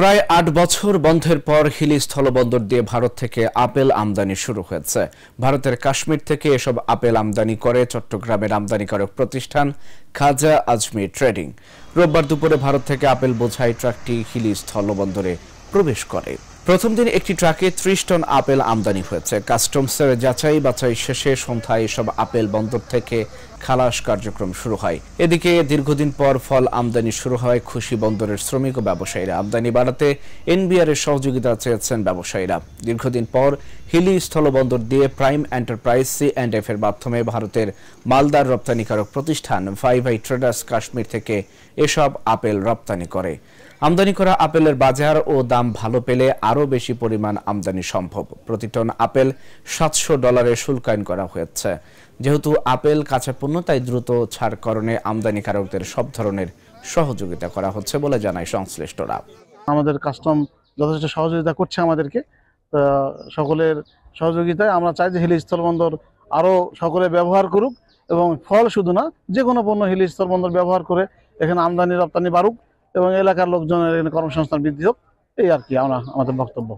প্রায় ৮ বছর বন্ধের পর হিলি স্থলবন্দর দিয়ে ভারত থেকে আপেল আমদানি শুরু হয়েছে। ভারতের কাশ্মীর থেকে এসব আপেল আমদানি করে চট্টগ্রামের আমদানিকারক প্রতিষ্ঠান খাজা আজমি ট্রেডিং। রোববার দুপুরে ভারত থেকে আপেল বোঝাই ট্রাকটি হিলি স্থলবন্দরে প্রবেশ করে। প্রথম দিন একটি ট্রাকে ৩০ টন আপেল আমদানি হয়েছে। কাস্টমসের যাচাই বাছাই শেষে সন্ধ্যায় এসব আপেল বন্দর থেকে খালাস কার্যক্রম শুরু হয়। এদিকে দীর্ঘদিন পর ফল আমদানি শুরু হয় খুশি বন্দরের শ্রমিক ও ব্যবসায়ীরা। আমদানি বাড়াতে এনবিআর এর সহযোগিতা চেয়েছেন ব্যবসায়ীরা। দীর্ঘদিন পর হিলি স্থলবন্দর দিয়ে প্রাইম এন্টারপ্রাইজ C&F এর মাধ্যমে ভারতের মালদার রপ্তানিকারক প্রতিষ্ঠান ভাই ট্রেডার্স কাশ্মীর থেকে এসব আপেল রপ্তানি করে। আমদানি করা আপেলের বাজার ও দাম ভালো পেলে আরও বেশি পরিমাণ আমদানি সম্ভব। প্রতি টন আপেল $700 শুল্কায়ন করা হয়েছে। যেহেতু আপেল কাঁচা পণ্য, তাই দ্রুত ছাড়করণে আমদানিকারকদের সব ধরনের সহযোগিতা করা হচ্ছে বলে জানায় সংশ্লিষ্টরা। আমাদের কাস্টম যথেষ্ট সহযোগিতা করছে আমাদেরকে। সকলের সহযোগিতায় আমরা চাই যে হিলি স্থলবন্দর আরও সকলে ব্যবহার করুক এবং ফল শুধু না, যে কোনো পণ্য হিলি স্থলবন্দর ব্যবহার করে এখানে আমদানি রপ্তানি বাড়ুক এবং এলাকার লোকজনের কর্মসংস্থান বৃদ্ধি হোক, এই আর কি আমাদের বক্তব্য।